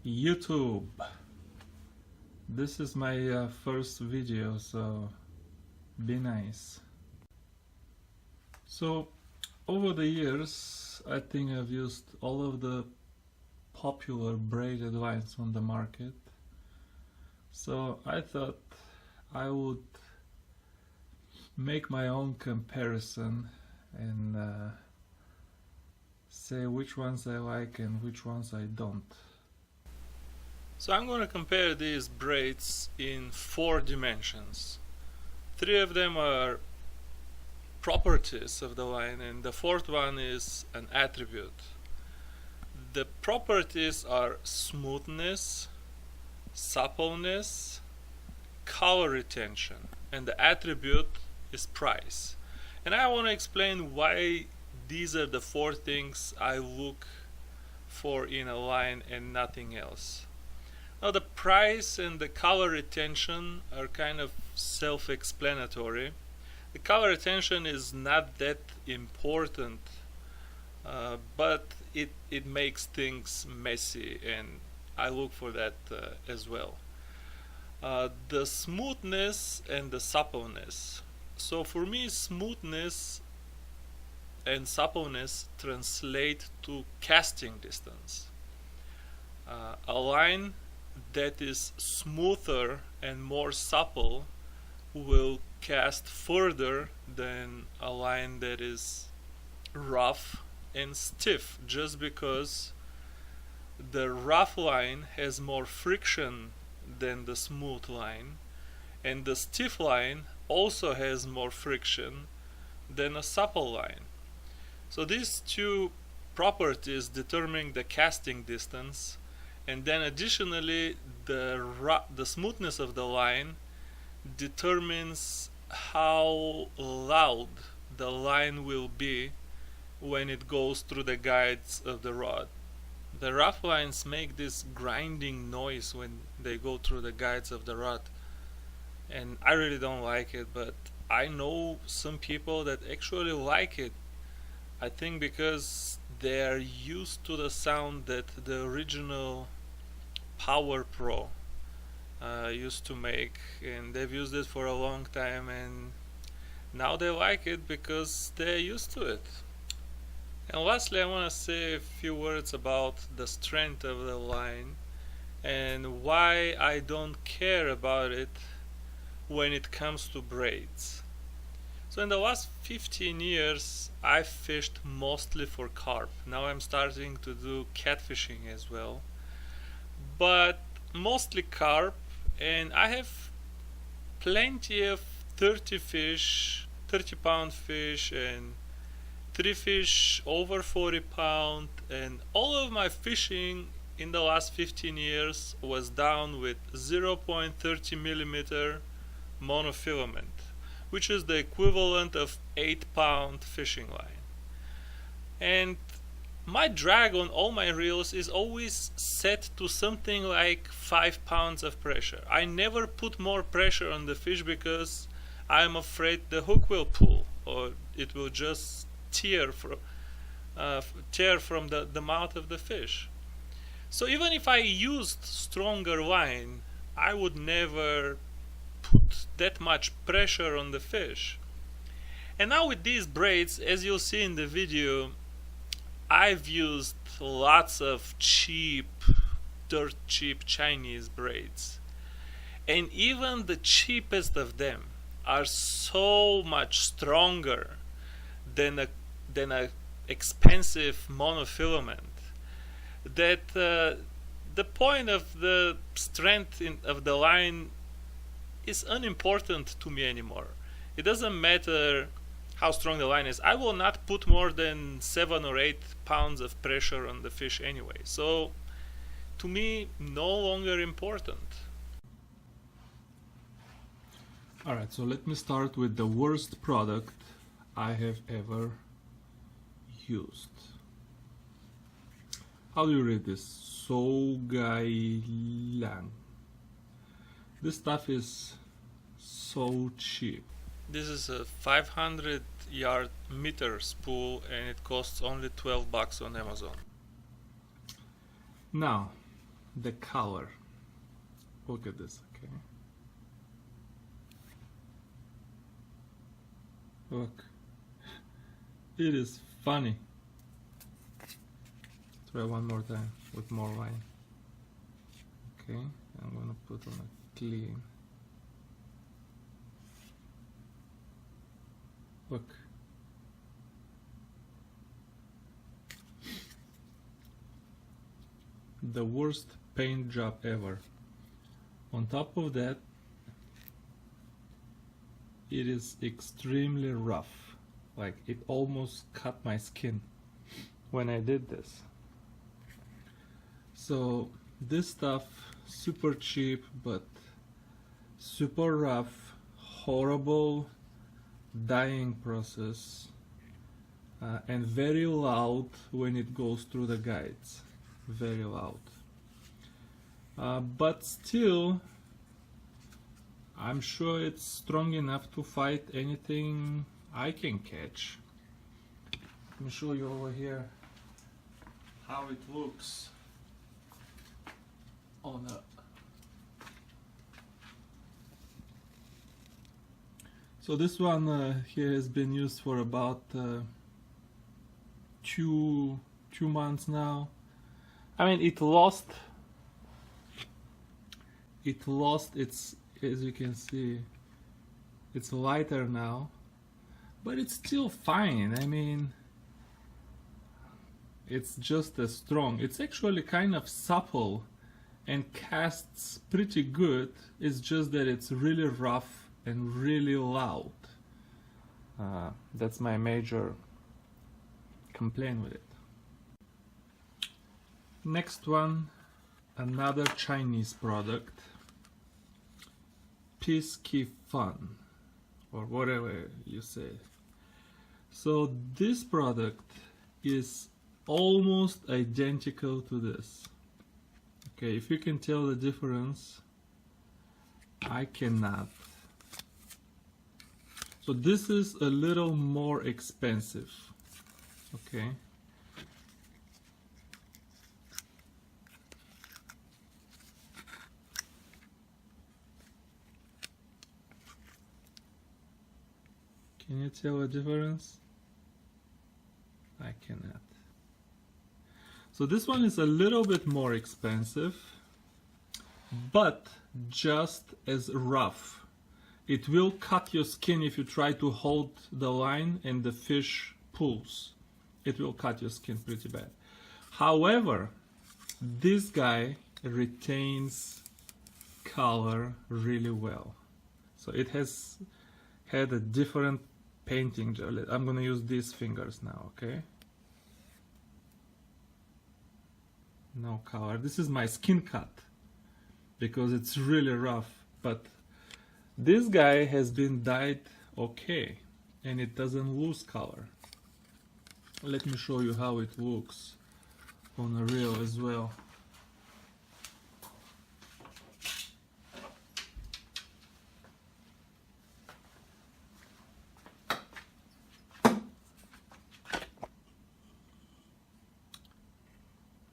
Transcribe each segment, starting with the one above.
YouTube. This is my first video, so be nice. So over the years I think I've used all of the popular braided lines on the market, so I thought I would make my own comparison and say which ones I like and which ones I don't. So I'm going to compare these braids in 4 dimensions. 3 of them are properties of the line and the 4th one is an attribute. The properties are smoothness, suppleness, color retention, and the attribute is price. And I want to explain why these are the 4 things I look for in a line and nothing else. Now the price and the color retention are kind of self-explanatory. The color retention is not that important, but it makes things messy, and I look for that as well. The smoothness and the suppleness. So for me, smoothness and suppleness translate to casting distance. A line that is smoother and more supple will cast further than a line that is rough and stiff, just because the rough line has more friction than the smooth line, and the stiff line also has more friction than a supple line. So these 2 properties determine the casting distance, and then additionally the smoothness of the line determines how loud the line will be when it goes through the guides of the rod. The rough lines make this grinding noise when they go through the guides of the rod, and I really don't like it, but I know some people that actually like it. I think because they are used to the sound that the original Power Pro used to make, and they've used it for a long time, and now they like it because they're used to it. And lastly, I want to say a few words about the strength of the line and why I don't care about it when it comes to braids. So in the last 15 years I fished mostly for carp. Now I'm starting to do catfishing as well, but mostly carp, and I have plenty of 30 pound fish and 3 fish over 40 pound, and all of my fishing in the last 15 years was down with 0.30 millimeter monofilament, which is the equivalent of 8-pound fishing line. And my drag on all my reels is always set to something like 5 pounds of pressure. I never put more pressure on the fish because I'm afraid the hook will pull or it will just tear from the mouth of the fish. So even if I used stronger line, I would never put that much pressure on the fish. And now with these braids, as you'll see in the video, I've used lots of dirt cheap Chinese braids, and even the cheapest of them are so much stronger than a expensive monofilament that the point of the strength of the line is unimportant to me anymore. It doesn't matter how strong the line is. I will not put more than 7 or 8 pounds of pressure on the fish anyway. So to me, no longer important. Alright, so let me start with the worst product I have ever used. How do you read this? Sougayilang. This stuff is so cheap. This is a 500 yard meter spool and it costs only $12 on Amazon. Now, the color. Look at this, okay? Look, it is funny. Try one more time with more line. Okay, I'm gonna put on a clean. Look. The worst paint job ever. On top of that, it is extremely rough. Like, it almost cut my skin when I did this. So this stuff, super cheap but super rough, horrible dyeing process, and very loud when it goes through the guides. Very loud. But still, I'm sure it's strong enough to fight anything I can catch. Let me show you over here how it looks on a... So this one here has been used for about 2 months now. I mean, it lost its, as you can see, it's lighter now, but it's still fine. I mean, it's just as strong. It's actually kind of supple and casts pretty good. It's just that it's really rough and really loud. That's my major complaint with it. Next one, another Chinese product, Piscifun, or whatever you say. So this product is almost identical to this. Okay, if you can tell the difference, I cannot. So this is a little more expensive. Okay. Can you tell the difference? I cannot. So this one is a little bit more expensive, but just as rough. It will cut your skin if you try to hold the line and the fish pulls. It will cut your skin pretty bad. However, this guy retains color really well. So it has had a different painting gel. I'm gonna use these fingers now, okay? No color. This is my skin cut because it's really rough, but this guy has been dyed okay and it doesn't lose color. Let me show you how it looks on a reel as well.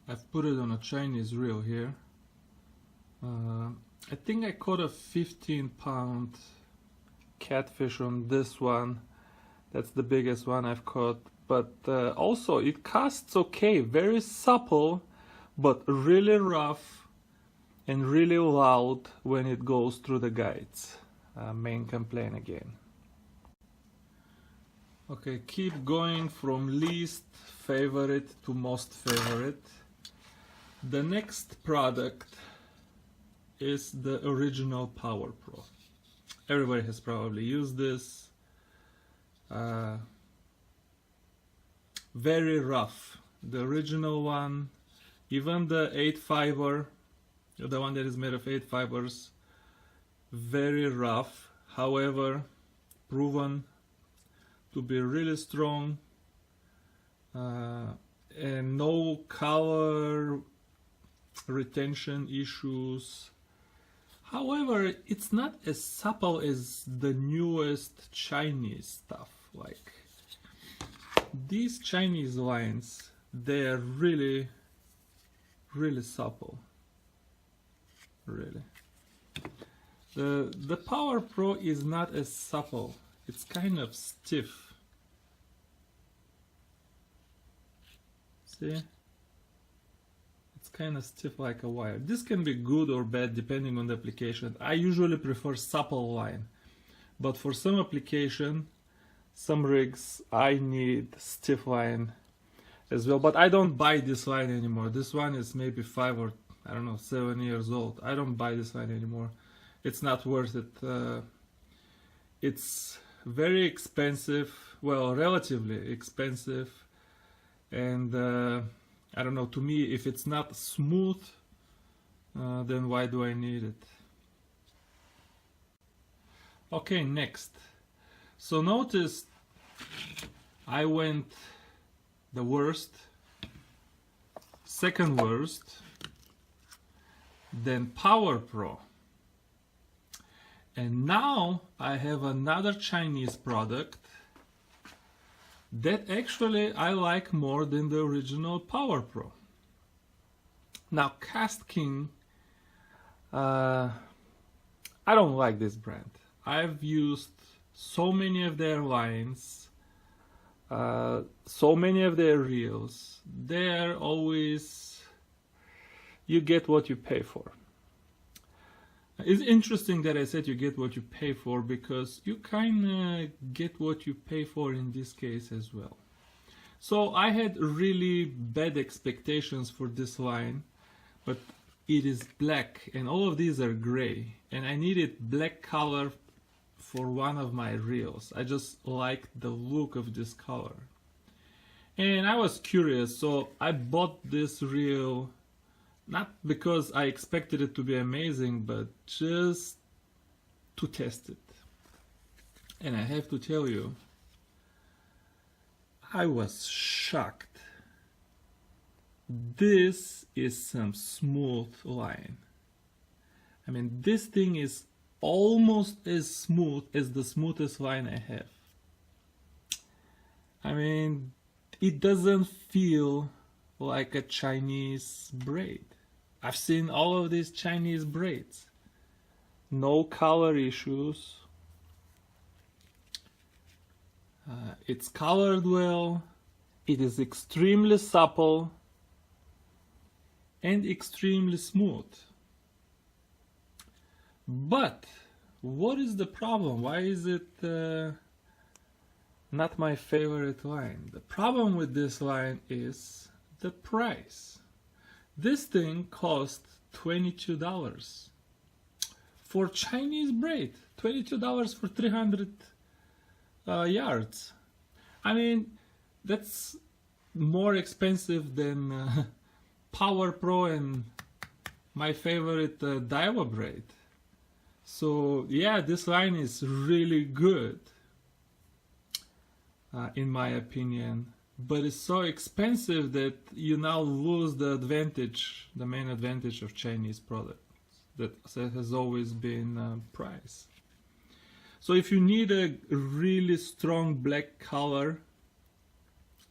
I've put it on a Chinese reel here. I think I caught a 15-pound catfish on this one. That's the biggest one I've caught. But also it casts okay, very supple, but really rough and really loud when it goes through the guides. Main complaint again. Okay, keep going from least favorite to most favorite. The next product is the original Power Pro. Everybody has probably used this. Very rough. The original one, even the 8 fiber, the one that is made of 8 fibers, very rough. However, proven to be really strong, and no color retention issues. However, it's not as supple as the newest Chinese stuff. Like these Chinese lines, they are really supple. really. The Power Pro is not as supple. It's kind of stiff. See? It's kind of stiff like a wire. This can be good or bad depending on the application. I usually prefer supple line, but for some application, some rigs, I need stiff line as well. But I don't buy this line anymore. This one is maybe 5 or I don't know, 7 years old. I don't buy this line anymore. It's not worth it. It's very expensive, well, relatively expensive, and I don't know, to me, if it's not smooth, then why do I need it? Okay, next. So notice I went the worst, second worst, then Power Pro. And now I have another Chinese product that actually I like more than the original Power Pro. Now KastKing, I don't like this brand. I've used so many of their lines, so many of their reels. They're always, you get what you pay for. It's interesting that I said you get what you pay for, because you kind of get what you pay for in this case as well. So I had really bad expectations for this line, but it is black and all of these are gray, and I needed black color for one of my reels. I just liked the look of this color. And I was curious, so I bought this reel not because I expected it to be amazing, but just to test it. And I have to tell you, I was shocked. This is some smooth line. I mean, this thing is almost as smooth as the smoothest line I have. I mean, it doesn't feel like a Chinese braid. I've seen all of these Chinese braids. No color issues. It's colored well. It is extremely supple and extremely smooth. But what is the problem? Why is it not my favorite line? The problem with this line is the price. This thing cost $22 for Chinese braid. $22 for 300 yards. I mean, that's more expensive than Power Pro and my favorite Daiwa braid. So yeah, this line is really good, in my opinion. But it's so expensive that you now lose the advantage, the main advantage of Chinese products that has always been price. So if you need a really strong black color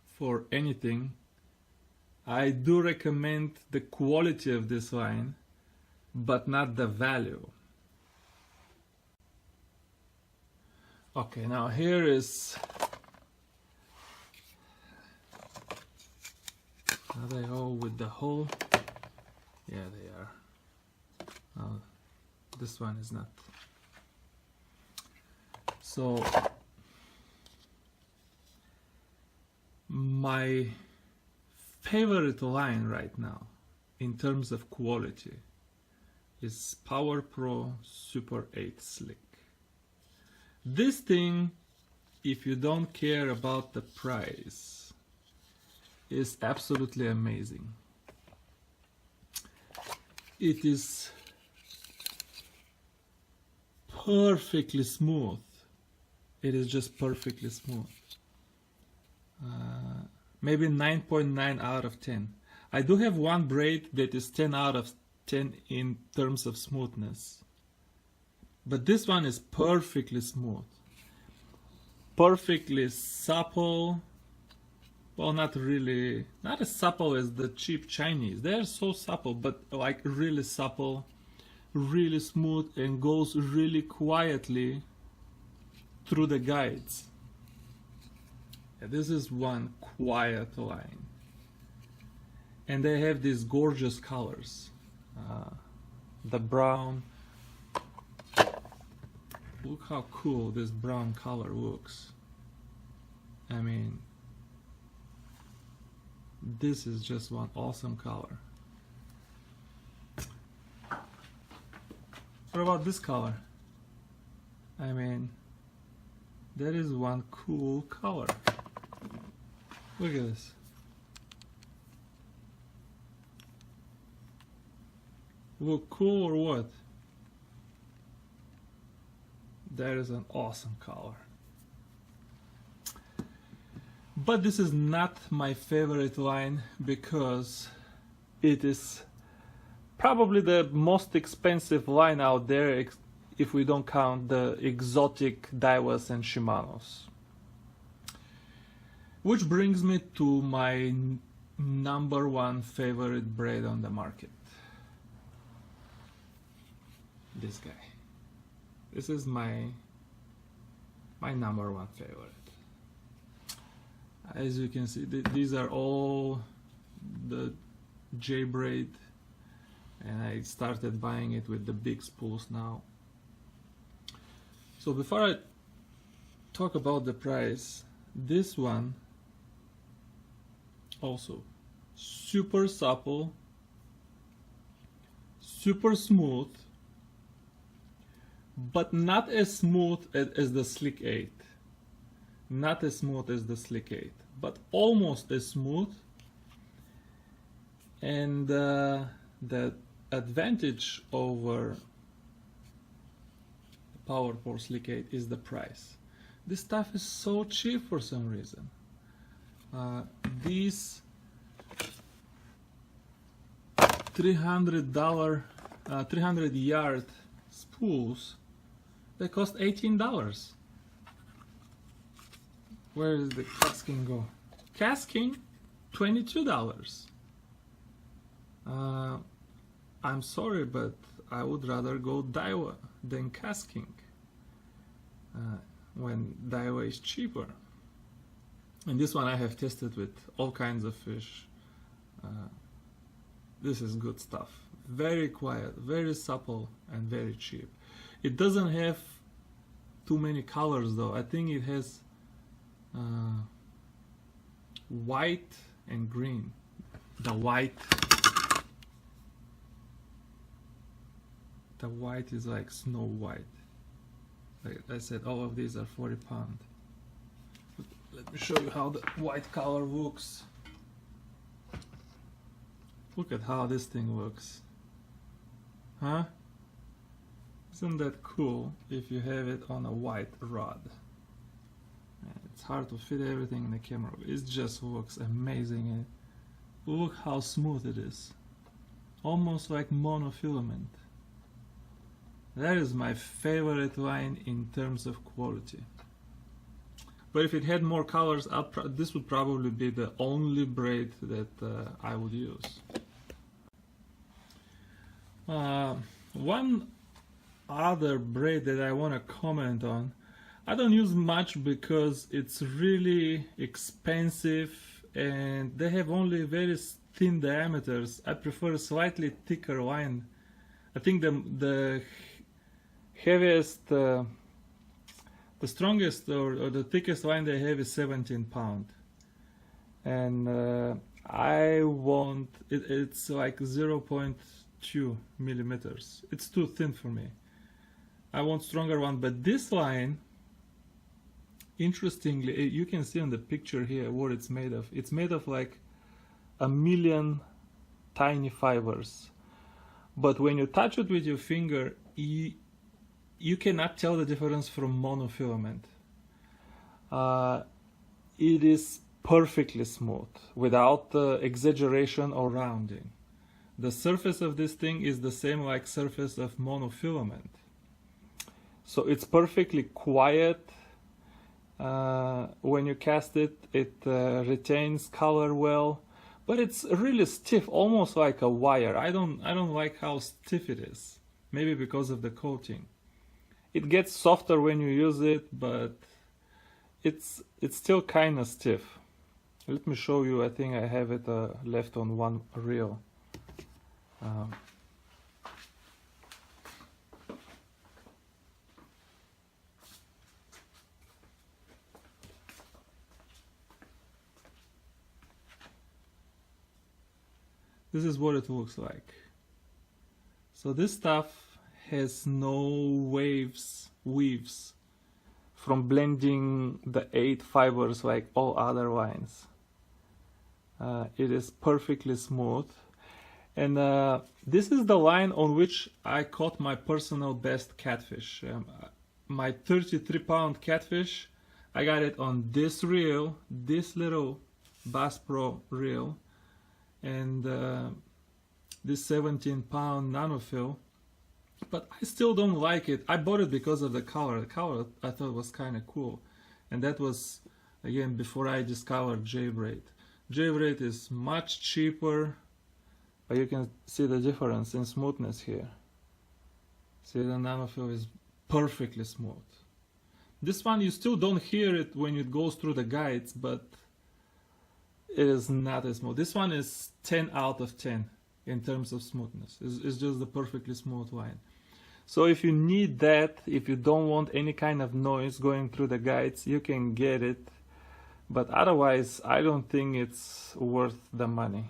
for anything, I do recommend the quality of this line, but not the value. Okay, now here is, are they all with the hole? Yeah, they are. Oh, this one is not. So my favorite line right now in terms of quality is Power Pro Super 8 Slick. This thing, if you don't care about the price, is absolutely amazing. It is perfectly smooth. It is just perfectly smooth. Maybe 9.9 out of 10. I do have one braid that is 10 out of 10 in terms of smoothness. But this one is perfectly smooth. Perfectly supple. Well, not really, not as supple as the cheap Chinese. They are so supple, but like really supple. really smooth and goes really quietly through the guides. Yeah, this is one quiet line, and they have these gorgeous colors. The brown, look how cool this brown color looks. I mean, this is just one awesome color. What about this color? I mean, that is one cool color. Look at this. Look cool or what? That is an awesome color. But this is not my favorite line because it is probably the most expensive line out there if we don't count the exotic Daiwas and Shimanos. Which brings me to my number one favorite braid on the market. This guy. This is my number one favorite. As you can see, these are all the J braid, and I started buying it with the big spools now. So before I talk about the price, this one also super supple, super smooth, but not as smooth as the Slick 8. Not as smooth as the Slick 8, but almost as smooth. And the advantage over the PowerPore Slick 8 is the price. This stuff is so cheap for some reason. These $300 300-yard spools, they cost $18. Where does the KastKing go? KastKing, $22. I'm sorry, but I would rather go Daiwa than KastKing when Daiwa is cheaper. And this one I have tested with all kinds of fish. This is good stuff. Very quiet, very supple, and very cheap. It doesn't have too many colors though. I think it has white and green. The white is like Snow White. Like I said, all of these are 40 pound. Let me show you how the white color looks. Look at how this thing looks. Huh? Isn't that cool if you have it on a white rod? It's hard to fit everything in the camera. It just looks amazing. And look how smooth it is. Almost like monofilament. That is my favorite line in terms of quality. But if it had more colors, this would probably be the only braid that I would use. One other braid that I want to comment on, I don't use much because it's really expensive and they have only very thin diameters. I prefer a slightly thicker line. I think the heaviest, the strongest or the thickest line they have is 17 pound. And I want, it's like 0.2 millimeters. It's too thin for me. I want stronger one, but this line, interestingly, you can see on the picture here what it's made of. It's made of like 1,000,000 tiny fibers. But when you touch it with your finger, you cannot tell the difference from monofilament. It is perfectly smooth, without exaggeration or rounding. The surface of this thing is the same like surface of monofilament. So it's perfectly quiet. When you cast it, it retains color well, but it's really stiff, almost like a wire. I don't like how stiff it is. maybe because of the coating. It gets softer when you use it, but it's still kind of stiff. Let me show you. I think I have it left on one reel. This is what it looks like. So this stuff has no weaves from blending the 8 fibers like all other lines. It is perfectly smooth, and this is the line on which I caught my personal best catfish. My 33-pound catfish, I got it on this reel, this little Bass Pro reel, and this 17-pound Nanofil. But I still don't like it. I bought it because of the color. The color I thought was kind of cool, and that was again before I discovered J-braid. J-braid is much cheaper, but you can see the difference in smoothness here. See, the Nanofil is perfectly smooth. This one you still don't hear it when it goes through the guides, but it is not as smooth. This one is 10 out of 10 in terms of smoothness. It's just the perfectly smooth line. So if you need that, if you don't want any kind of noise going through the guides, you can get it. But otherwise, I don't think it's worth the money.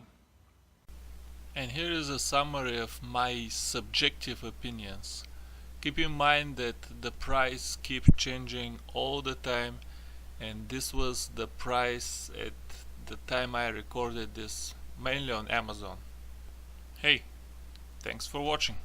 And here is a summary of my subjective opinions. Keep in mind that the price keeps changing all the time, and this was the price at the time I recorded this, mainly on Amazon. Hey, thanks for watching.